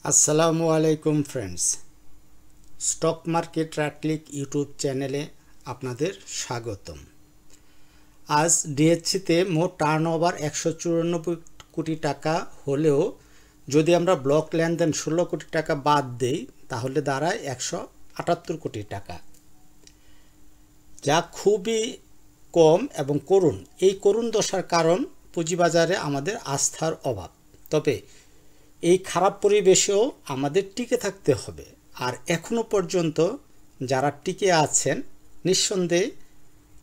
আসসালামু আলাইকুম friends, stock market রাটলিক YouTube চ্যানেলে আপনাদের স্বাগতম। আজ ডিএসসিতে মোট টার্নওভার 194 কোটি টাকা হলেও যদি আমরা ব্লক লেনদেন 16 কোটি টাকা বাদ দেই তাহলে দাঁড়ায় 178 কোটি টাকা, যা খুবই কম এবং করুণ। এই করুণ দশার কারণ পুঁজিবাজারে আমাদের আস্থার অভাব। তবে এই খারাপ পরিবেশেও আমাদের টিকে থাকতে হবে, আর এখনো পর্যন্ত যারা টিকে আছেন নিঃসন্দেহে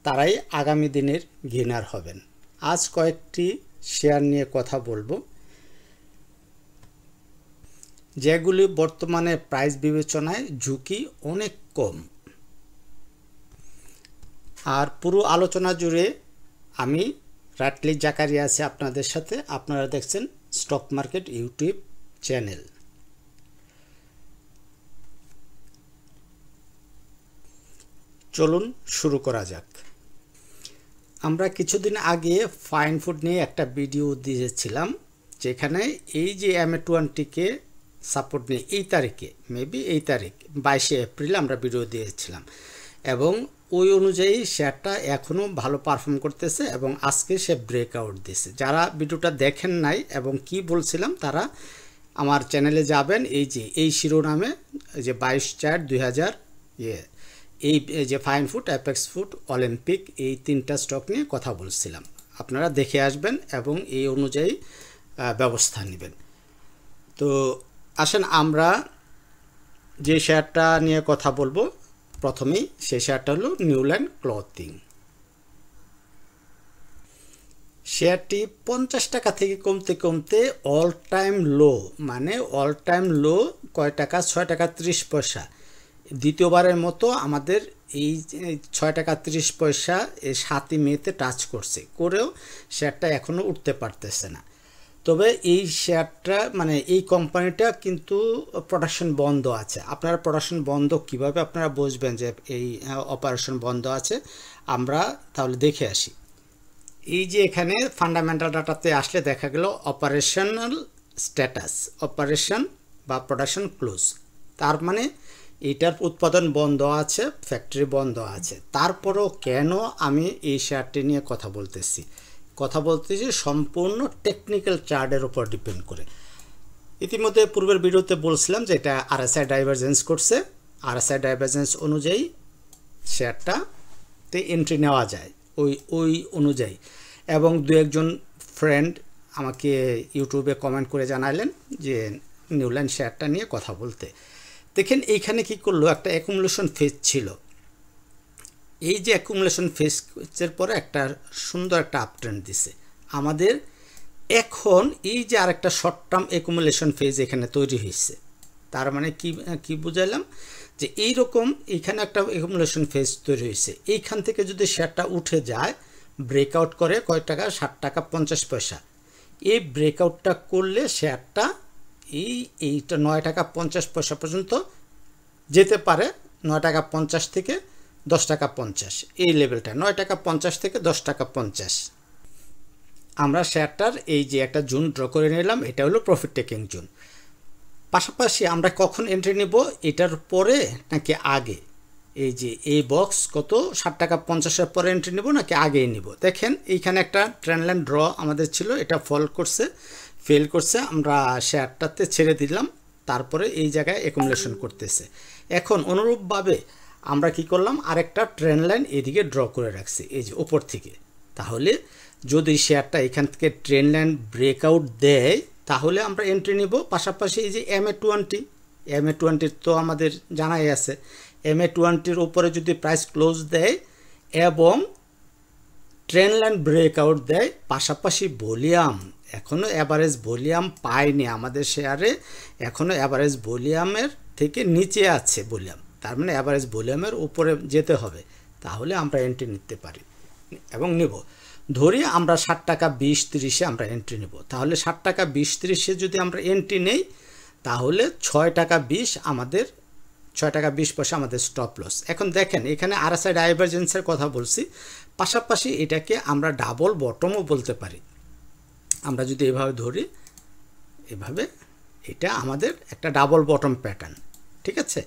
তারাই আগামী দিনের গেইনার হবেন। আজ কয়েকটি শেয়ার নিয়ে কথা বলবো, যেগুলি বর্তমানে প্রাইস বিবেচনায় ঝুঁকি অনেক কম। আর পুরো আলোচনা জুড়ে আমি রাটলিক জাকারিয়া আছি আপনাদের সাথে। আপনারা দেখছেন স্টক মার্কেট ইউটিউব চ্যানেল। চলুন শুরু করা যাক। আমরা কিছুদিন আগে ফাইন ফুড নিয়ে একটা ভিডিও দিয়েছিলাম, যেখানে এই যে MA20কে সাপোর্ট নিয়ে এই তারিখে মেবি এই তারিখ 22 এপ্রিল আমরা ভিডিও দিয়েছিলাম, এবং ওই অনুযায়ী শেয়ারটা এখনও ভালো পারফর্ম করতেছে এবং আজকে সে ব্রেকআউট দিয়েছে। যারা ভিডিওটা দেখেন নাই এবং কি বলছিলাম তারা আমার চ্যানেলে যাবেন। এই যে এই শিরোনামে যে 22/4/2000 এই যে fine food, apex food, Olympic, এই তিনটা স্টক নিয়ে কথা বলছিলাম। আপনারা দেখে আসবেন এবং এই অনুযায়ী ব্যবস্থা নেবেন। তো আসেন আমরা যে শেয়ারটা নিয়ে কথা বলবো, প্রথমেই সেই শেয়ারটা হলো নিউল্যান্ড ক্লথিং। শেয়ারটি 50 টাকা থেকে কমতে কমতে অল টাইম লো, মানে অল টাইম লো কয় টাকা? 6 টাকা 30 পয়সা। দ্বিতীয়বারের মতো আমাদের এই 6 টাকা 30 পয়সা এই 7 মেতে টাচ করছে, করেও শেয়ারটা এখনও উঠতে পারতেছে না। তবে এই শেয়ারটা মানে এই কোম্পানিটা কিন্তু প্রোডাকশন বন্ধ আছে। আপনারা প্রোডাকশন বন্ধ কিভাবে আপনারা বুঝবেন যে এই অপারেশন বন্ধ আছে? আমরা তাহলে দেখে আসি। এই যে এখানে ফান্ডামেন্টাল ডাটাতে আসলে দেখা গেল অপারেশনাল স্ট্যাটাস, অপারেশন বা প্রোডাকশন ক্লোজ, তার মানে এইটার উৎপাদন বন্ধ আছে, ফ্যাক্টরি বন্ধ আছে। তারপরেও কেন আমি এই শেয়ারটি নিয়ে কথা বলতেছি সম্পূর্ণ টেকনিক্যাল চার্টের উপর ডিপেন্ড করে। ইতিমধ্যে পূর্বের ভিডিওতে বলছিলাম যে এটা RSI ডাইভারজেন্স করছে। RSI ডাইভারজেন্স অনুযায়ী শেয়ারটাতে এন্ট্রি নেওয়া যায় ওই অনুযায়ী। এবং দু একজন ফ্রেন্ড আমাকে ইউটিউবে কমেন্ট করে জানালেন যে নিউল্যান্ড শেয়ারটা নিয়ে কথা বলতে। দেখেন এইখানে কি করলো, একটা অ্যাকুমুলেশন ফেজ ছিল। এই যে অ্যাকুমুলেশন ফেজের পরে একটা সুন্দর একটা আপট্রেন্ড দিছে আমাদের। এখন এই যে আরেকটা শর্ট টার্ম অ্যাকুমুলেশন ফেজ এখানে তৈরি হয়েছে, তার মানে কি বুঝাইলাম যে এইরকম এইখানে একটা অ্যাকুমুলেশন ফেজ তৈরি হয়েছে। এইখান থেকে যদি শেয়ারটা উঠে যায়, ব্রেকআউট করে কয় টাকা? 7 টাকা 50 পয়সা। এই ব্রেকআউটটা করলে শেয়ারটা এইটা 9 টাকা 50 পয়সা পর্যন্ত যেতে পারে। 9 টাকা 50 থেকে 10 টাকা 50, এই লেভেলটা 9 টাকা 50 থেকে 10 টাকা 50। আমরা শেয়ারটার এই যে একটা জোন ড্র করে নিলাম, এটা হলো প্রফিট টেকিং জোন। পাশাপাশি আমরা কখন এন্ট্রি নেব, এটার পরে নাকি আগে? এই যে এই বক্স কত 7 টাকা 50-এর পরে এন্ট্রি নেব নাকি আগেই নেব? দেখেন এইখানে একটা ট্রেন্ড লাইন ড্র আমাদের ছিল, এটা ফেল করছে। আমরা শেয়ারটাতে ছেড়ে দিলাম, তারপরে এই জায়গায় অ্যাকুমুলেশন করতেছে। এখন অনুরূপভাবে আমরা কি করলাম, আরেকটা ট্রেন্ড লাইন এদিকে ড্র করে রাখছি এই যে উপর থেকে। তাহলে যদি শেয়ারটা এখান থেকে ট্রেন্ড লাইন ব্রেকআউট দেয় তাহলে আমরা এন্ট্রি নিব। পাশাপাশি এই যে MA20 তো আমাদের জানাই আছে, MA20-র উপরে যদি প্রাইস ক্লোজ দেয় এবং ট্রেন্ড লাইন ব্রেকআউট দেয়, পাশাপাশি ভলিউম এখনও অ্যাভারেজ ভলিউম পায়নি আমাদের শেয়ারে, এখনও অ্যাভারেজ ভলিউমের থেকে নিচে আছে ভলিউম, তার মানে অ্যাভারেজ ভলিউমের উপরে যেতে হবে, তাহলে আমরা এন্ট্রি নিতে পারি এবং নেব। ধরি আমরা 7 টাকা 20-30-এ আমরা এন্ট্রি নেব, তাহলে 7 টাকা 20-30-এ যদি আমরা এন্ট্রি নেই তাহলে 6 টাকা 20 আমাদের 6 টাকা 20 পয়সা আমাদের স্টপ লস। এখন দেখেন এখানে RSI ডাইভারজেন্সের কথা বলছি, পাশাপাশি এটাকে আমরা ডাবল বটমও বলতে পারি। আমরা যদি এভাবে ধরি, এভাবে এটা আমাদের একটা ডাবল বটম প্যাটার্ন, ঠিক আছে।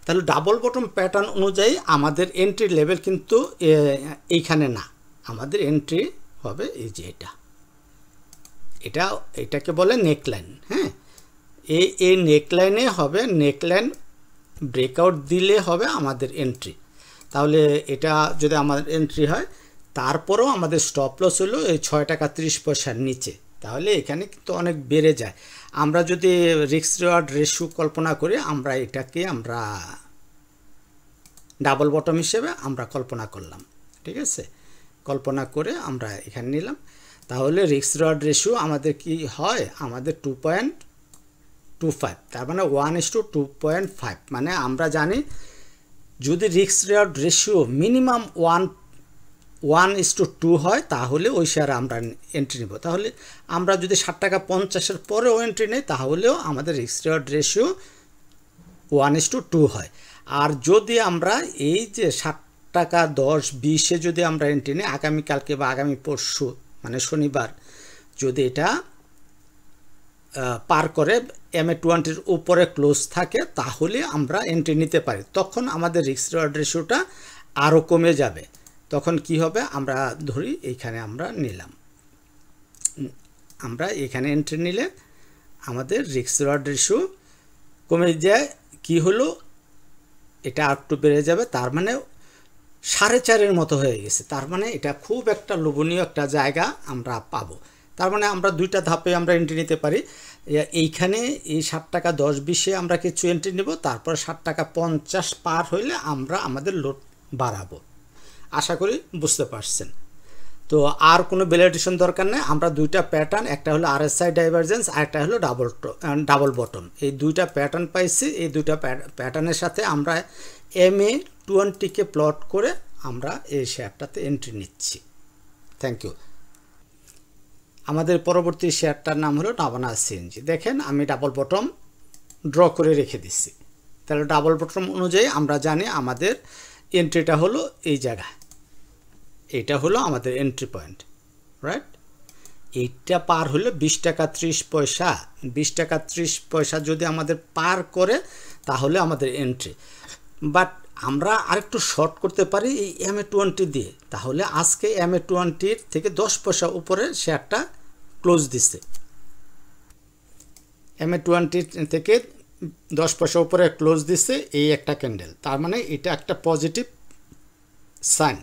তাহলে ডাবল বটম প্যাটার্ন অনুযায়ী আমাদের এন্ট্রি লেভেল কিন্তু এইখানে না, আমাদের এন্ট্রি হবে এই যে এটাকে বলে নেকলাইন। হ্যাঁ, এই নেকলাইনে হবে, নেকলাইন ব্রেকআউট দিলে হবে আমাদের এন্ট্রি। তাহলে এটা যদি আমাদের এন্ট্রি হয়, তারপরেও আমাদের স্টপ লস হলো এই 6 টাকা 30 পয়সার নিচে, তাহলে এখানে কিন্তু অনেক বেড়ে যায়। আমরা যদি রিস্ক রিওয়ার্ড রেশিও কল্পনা করি, আমরা এটাকে আমরা ডাবল বটম হিসেবে আমরা কল্পনা করলাম, ঠিক আছে। কল্পনা করে আমরা এখানে নিলাম, তাহলে রিস্ক রিওয়ার্ড রেশিও আমাদের কি হয়, আমাদের 2.25, তার মানে 1:2.5। মানে আমরা জানি যদি রিস্ক রিওয়ার্ড রেশিও মিনিমাম 1:2 হয়, তাহলে ওই শেয়ারে আমরা এন্ট্রি নেব। তাহলে আমরা যদি 60 টাকা 50-এর পরেও এন্ট্রি নেই, তাহলেও আমাদের রিস্ক রিওয়ার্ড রেশিও 1:2 হয়। আর যদি আমরা এই যে 60 টাকা 10-20-এ যদি আমরা এন্ট্রি নিই, আগামীকালকে বা আগামী পরশু মানে শনিবার যদি এটা পার করে MA20-র উপরে ক্লোজ থাকে, তাহলে আমরা এন্ট্রি নিতে পারি। তখন আমাদের রিস্ক রিওয়ার্ড রেশিওটা আরও কমে যাবে। তখন কি হবে, আমরা ধরি এইখানে আমরা নিলাম, আমরা এখানে এন্ট্রি নিলে আমাদের রিস্ক রিওয়ার্ড রেশিও কমে যায়। কি হলো, এটা একটু বেড়ে যাবে, তার মানে 4.5-এর মতো হয়ে গেছে। তার মানে এটা খুব একটা লোভনীয় একটা জায়গা আমরা পাবো। তার মানে আমরা দুইটা ধাপে আমরা এন্ট্রি নিতে পারি। এইখানে এই 60 টাকা 10-20-এ আমরা কিছু এন্ট্রি নেব, তারপর 60 টাকা 50 পার হইলে আমরা আমাদের লোড বাড়াবো। আশা করি বুঝতে পারছেন। তো আর কোনো ভ্যালিডেশন দরকার নেই। আমরা দুইটা প্যাটার্ন, একটা হলো RSI ডাইভারজেন্স আর একটা হলো ডাবল বটম, এই দুইটা প্যাটার্ন পাইছি। এই দুইটা প্যাটার্নের সাথে আমরা MA20-কে প্লট করে আমরা এই শেয়ারটাতে এন্ট্রি নিচ্ছি। Thank you. আমাদের পরবর্তী শেয়ারটার নাম হলো নাভানা সিএনজি। দেখেন আমি ডাবল বটম ড্র করে রেখে দিচ্ছি। তাহলে ডাবল বটম অনুযায়ী আমরা জানি আমাদের এন্ট্রিটা হলো এই জায়গায়, এটা হলো আমাদের এন্ট্রি পয়েন্ট, রাইট। এইটা পার হলে 20 টাকা 30 পয়সা, 20 টাকা 30 পয়সা যদি আমাদের পার করে, তাহলে আমাদের এন্ট্রি। বাট আমরা আরেকটু শর্ট করতে পারি এই MA20 দিয়ে। তাহলে আজকে MA20 থেকে 10 পয়সা উপরে শেয়ারটা ক্লোজ দিচ্ছে, MA20 থেকে 10 পয়সা উপরে ক্লোজ দিচ্ছে এই একটা ক্যান্ডেল। তার মানে এটা একটা পজিটিভ সাইন।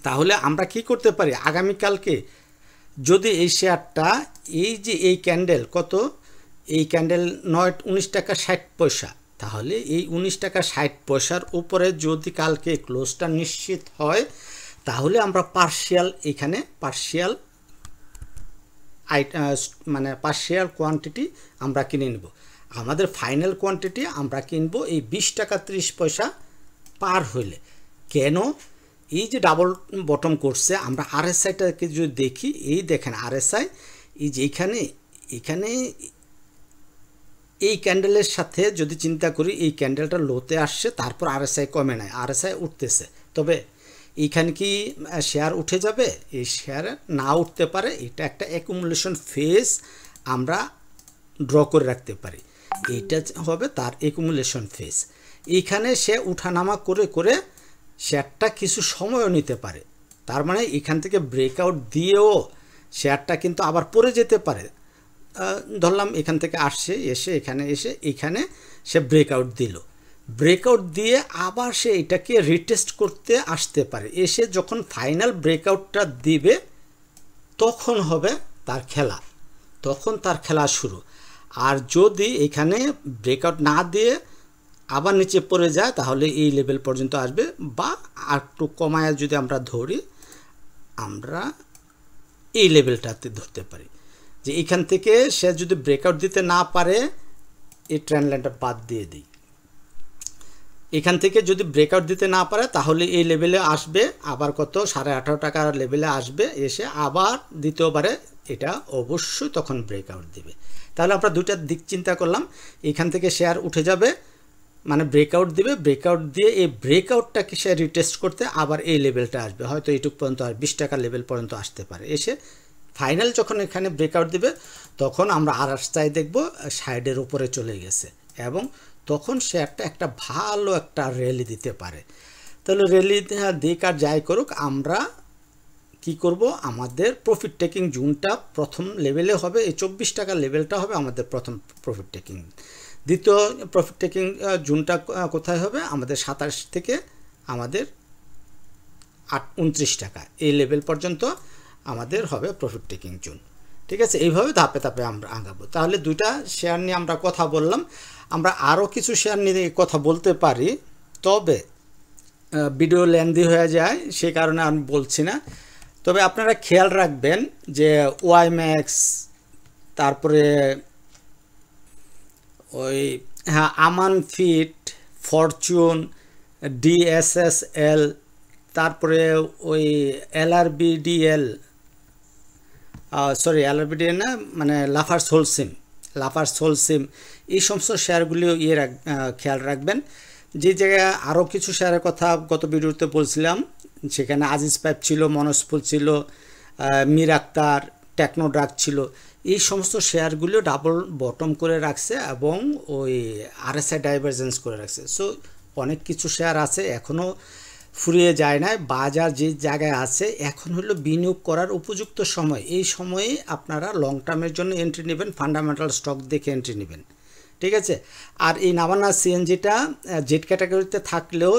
তাহলে আমরা কি করতে পারি, আগামীকালকে যদি এই শেয়ারটা এই যে এই ক্যান্ডেল কত, এই ক্যান্ডেল 19 টাকা 60 পয়সা, তাহলে এই 19 টাকা 60 পয়সার উপরে যদি কালকে ক্লোজটা নিশ্চিত হয়, তাহলে আমরা পার্শিয়াল এখানে পার্শিয়াল কোয়ান্টিটি আমরা কিনে নেব। আমাদের ফাইনাল কোয়ান্টিটি আমরা কিনবো এই 20 টাকা 30 পয়সা পার হইলে। কেন, এই যে ডাবল বটম করছে, আমরা RSIটাকে যদি দেখি, এই দেখেন RSI এই যে এখানে এই ক্যান্ডেলের সাথে যদি চিন্তা করি, এই ক্যান্ডেলটা লোতে আসছে, তারপর RSI কমে নাই, RSI উঠতেছে। তবে এইখানে কি শেয়ার উঠে যাবে? এই শেয়ার না উঠতে পারে। এটা একটা অ্যাকুমুলেশন ফেজ আমরা ড্র করে রাখতে পারি, এইটা হবে তার অ্যাকুমুলেশন ফেজ। এইখানে সে উঠানামা করে করে শেয়ারটা কিছু সময়ও নিতে পারে। তার মানে এখান থেকে ব্রেকআউট দিয়েও শেয়ারটা কিন্তু আবার পড়ে যেতে পারে। ধরলাম এখান থেকে এখানে সে ব্রেকআউট দিল, ব্রেকআউট দিয়ে আবার সে এটাকে রিটেস্ট করতে আসতে পারে। এসে যখন ফাইনাল ব্রেকআউটটা দিবে, তখন হবে তার খেলা, তখন তার খেলা শুরু। আর যদি এখানে ব্রেকআউট না দিয়ে আবার নিচে পড়ে যায়, তাহলে এই লেভেল পর্যন্ত আসবে, বা একটু কমায় যদি আমরা ধরি, আমরা এই লেভেলটাতে ধরতে পারি যে এখান থেকে সে যদি ব্রেকআউট দিতে না পারে, এই ট্রেন্ড লাইনটা বাদ দিয়ে দিই। এখান থেকে যদি ব্রেকআউট দিতে না পারে, তাহলে এই লেভেলে আসবে, আবার কত 18.5 টাকার লেভেলে আসবে, এসে আবার দ্বিতীয়বারে এটা অবশ্যই তখন ব্রেকআউট দিবে। তাহলে আমরা দুইটা দিক চিন্তা করলাম। এখান থেকে শেয়ার উঠে যাবে, মানে ব্রেকআউট দিবে, ব্রেকআউট দিয়ে এই ব্রেকআউটটাকে সে রিটেস্ট করতে আবার এই লেভেলটা আসবে, হয়তো এইটুক পর্যন্ত 20 টাকার লেভেল পর্যন্ত আসতে পারে, এসে ফাইনাল যখন এখানে ব্রেকআউট দিবে তখন আমরা আর রাস্তায় দেখব সাইডের উপরে চলে গেছে এবং তখন শেয়ারটা একটা ভালো একটা র্যালি দিতে পারে। তাহলে র্যালি দিক আর যাই করুক, আমরা কি করব, আমাদের প্রফিট টেকিং জোনটা প্রথম লেভেলে হবে, এই 24 টাকা লেভেলটা হবে আমাদের প্রথম প্রফিট টেকিং। দ্বিতীয় প্রফিট টেকিং জোনটা কোথায় হবে, আমাদের 27 থেকে আমাদের 29 টাকা, এই লেভেল পর্যন্ত আমাদের হবে প্রফিট টেকিং জোন। ঠিক আছে, এইভাবে ধাপে ধাপে আমরা আগাবো। তাহলে দুইটা শেয়ার নিয়ে আমরা কথা বললাম, আমরা আরও কিছু শেয়ার নিয়ে কথা বলতে পারি, তবে ভিডিও লেন্দি হয়ে যায়, সে কারণে আমি বলছি না। তবে আপনারা খেয়াল রাখবেন যে ওয়াইম্যাক্স, তারপরে ওই হ্যাঁ আমান ফিট, ফরচুন, ডিএসএসএল, তারপরে ওই এলআরবিডিএল, সরি এলআরবিডিএল না, মানে লাফার্স হোলসিম, এই সমস্ত শেয়ারগুলিও খেয়াল রাখবেন। যে জায়গায় আরও কিছু শেয়ারের কথা গত ভিডিওতে বলছিলাম, সেখানে আজিজ পাইপ ছিল, মনসফুল ছিল, মীর আক্তার, টেকনোড্রাগ ছিল, এই সমস্ত শেয়ারগুলিও ডাবল বটম করে রাখছে এবং ওই আরএসআই ডাইভারজেন্স করে রাখছে। সো অনেক কিছু শেয়ার আছে এখনও ফুরিয়ে যায় না, বাজার যে জায়গায় আছে এখন হলো বিনিয়োগ করার উপযুক্ত সময়। এই সময়ে আপনারা লং টার্মের জন্য এন্ট্রি নেবেন, ফান্ডামেন্টাল স্টক দেখে এন্ট্রি নেবেন। ঠিক আছে, আর এই নাভানা সিএনজিটা জেড ক্যাটাগরিতে থাকলেও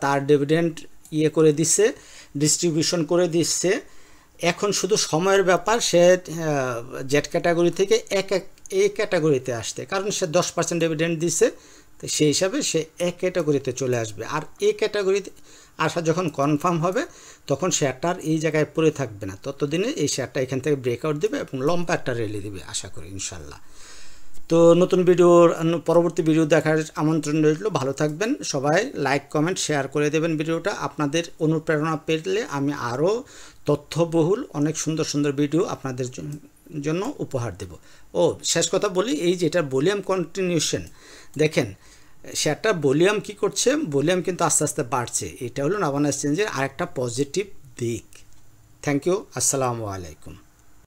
তার ডিভিডেন্ড করে দিচ্ছে, ডিস্ট্রিবিউশন করে দিচ্ছে। এখন শুধু সময়ের ব্যাপার, সে জেড ক্যাটাগরি থেকে এই ক্যাটাগরিতে আসতে, কারণ সে 10% ডিভিডেন্ড দিচ্ছে, তো সেই হিসাবে সে এক ক্যাটাগরিতে চলে আসবে। আর এই ক্যাটাগরিতে আসা যখন কনফার্ম হবে তখন শেয়ারটার এই জায়গায় পড়ে থাকবে না, ততদিনে এই শেয়ারটা এখান থেকে ব্রেকআউট দেবে এবং লম্বা একটা র্যালি দেবে আশা করি ইনশাল্লাহ। তো নতুন ভিডিওর পরবর্তী ভিডিও দেখার আমন্ত্রণ রইল। ভালো থাকবেন সবাই, লাইক কমেন্ট শেয়ার করে দেবেন ভিডিওটা। আপনাদের অনুপ্রেরণা পেলে আমি আরও তথ্যবহুল অনেক সুন্দর সুন্দর ভিডিও আপনাদের জন্য উপহার দেব। ও শেষ কথা বলি, এই যেটা ভলিউম কন্টিনিউশন, দেখেন শেয়ারটার ভলিউম কী করছে, ভলিউম কিন্তু আস্তে আস্তে বাড়ছে। এটা হলো নাভানা এক্সচেঞ্জের আরেকটা পজিটিভ দিক। থ্যাংক ইউ, আসসালামু আলাইকুম।